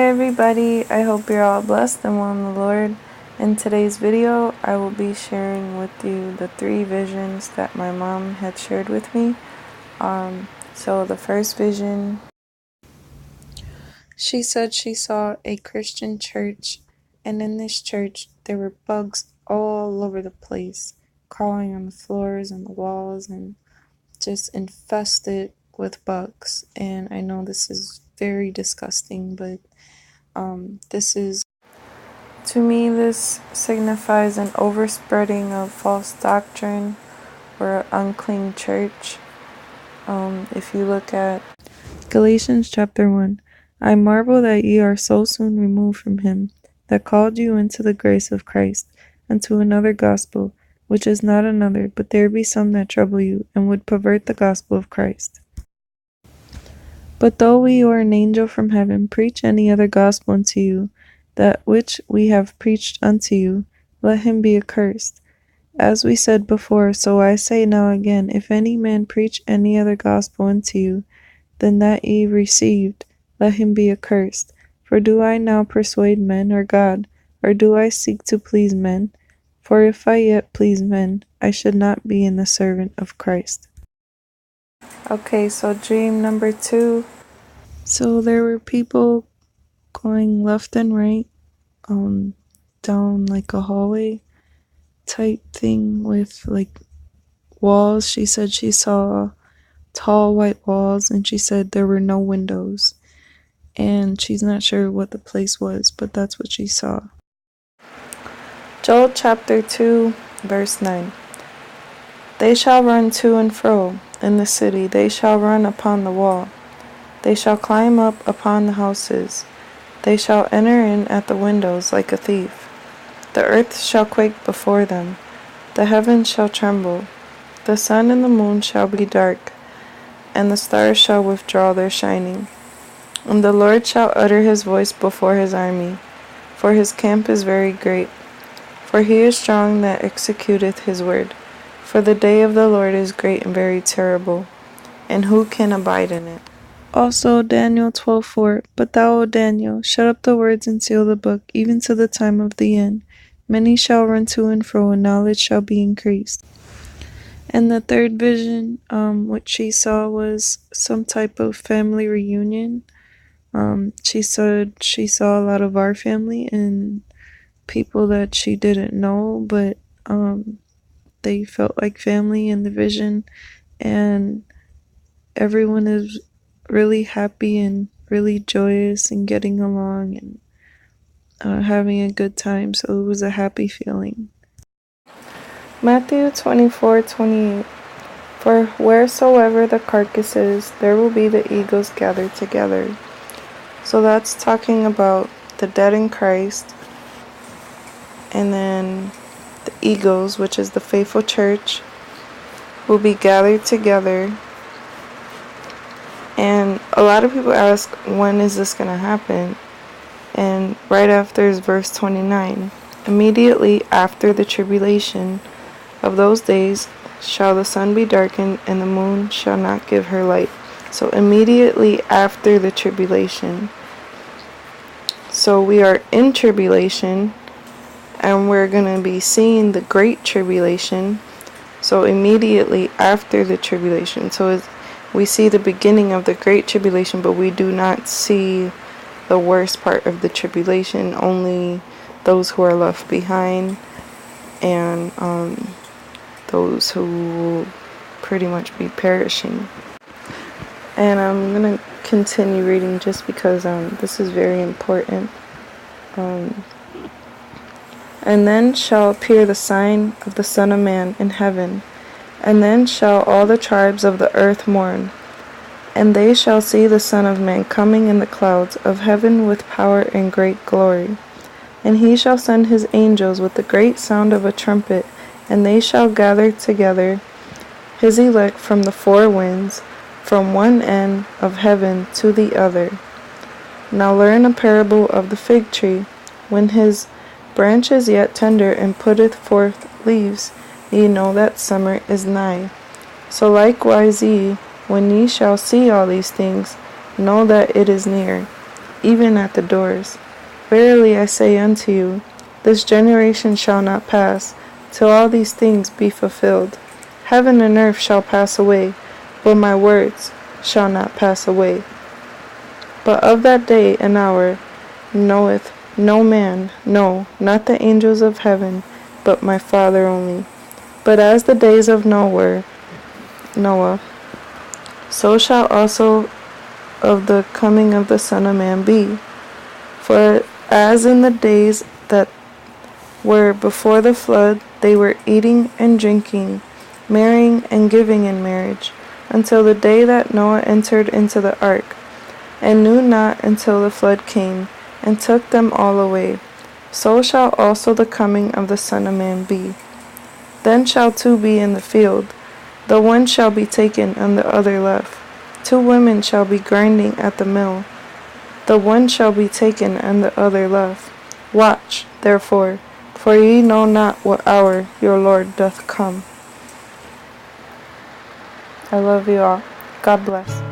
everybody, I hope you're all blessed and well in the Lord. In today's video, I will be sharing with you the 3 visions that my mom had shared with me. So the first vision, she said she saw a Christian church, and in this church there were bugs all over the place, crawling on the floors and the walls and just infested with bugs. And I know this is very disgusting, but to me, this signifies an overspreading of false doctrine or an unclean church. If you look at Galatians chapter 1, I marvel that ye are so soon removed from him that called you into the grace of Christ, unto another gospel, which is not another, but there be some that trouble you, and would pervert the gospel of Christ. But though we or an angel from heaven preach any other gospel unto you, that which we have preached unto you, let him be accursed. As we said before, so I say now again, if any man preach any other gospel unto you than that ye received, let him be accursed. For do I now persuade men or God, or do I seek to please men? For if I yet please men, I should not be in the servant of Christ. Okay, so dream number 2. So there were people going left and right, down like a hallway type thing with like walls. She said she saw tall white walls, and she said there were no windows. And she's not sure what the place was, but that's what she saw. Joel chapter 2, verse 9. They shall run to and fro in the city, they shall run upon the wall, they shall climb up upon the houses, they shall enter in at the windows like a thief. The earth shall quake before them, the heavens shall tremble, the sun and the moon shall be dark, and the stars shall withdraw their shining. And the Lord shall utter his voice before his army, for his camp is very great. For he is strong that executeth his word. For the day of the Lord is great and very terrible, and who can abide in it? Also Daniel 12:4. But thou, O Daniel, shut up the words and seal the book, even to the time of the end. Many shall run to and fro, and knowledge shall be increased. And the third vision, what she saw was some type of family reunion. She said she saw a lot of our family and people that she didn't know, but they felt like family in the vision, and everyone is really happy and really joyous and getting along and having a good time. So it was a happy feeling. Matthew 24:28. For wheresoever the carcass is, there will be the eagles gathered together. So that's talking about the dead in Christ, and then the eagles, which is the faithful church, will be gathered together. And a lot of people ask, when is this going to happen? And right after is verse 29. Immediately after the tribulation of those days shall the sun be darkened, and the moon shall not give her light. So immediately after the tribulation. So we are in tribulation, and we're going to be seeing the great tribulation. So immediately after the tribulation. So we see the beginning of the great tribulation, but we do not see the worst part of the tribulation, only those who are left behind, and those who will pretty much be perishing. And I'm going to continue reading just because this is very important. And then shall appear the sign of the Son of Man in heaven, and then shall all the tribes of the earth mourn, and they shall see the Son of Man coming in the clouds of heaven with power and great glory. And he shall send his angels with the great sound of a trumpet, and they shall gather together his elect from the 4 winds, from one end of heaven to the other. Now learn a parable of the fig tree. When his branch is yet tender and putteth forth leaves, ye know that summer is nigh. So likewise ye, when ye shall see all these things, know that it is near, even at the doors. Verily I say unto you, this generation shall not pass, till all these things be fulfilled. Heaven and earth shall pass away, but my words shall not pass away. But of that day and hour knoweth no man, no, not the angels of heaven, but my Father only. But as the days of Noah, so shall also of the coming of the Son of Man be. For as in the days that were before the flood, they were eating and drinking, marrying and giving in marriage, until the day that Noah entered into the ark, and knew not until the flood came, and took them all away. So shall also the coming of the Son of Man be. Then shall two be in the field, the one shall be taken and the other left. Two women shall be grinding at the mill, the one shall be taken and the other left. Watch, therefore, for ye know not what hour your Lord doth come. I love you all. God bless.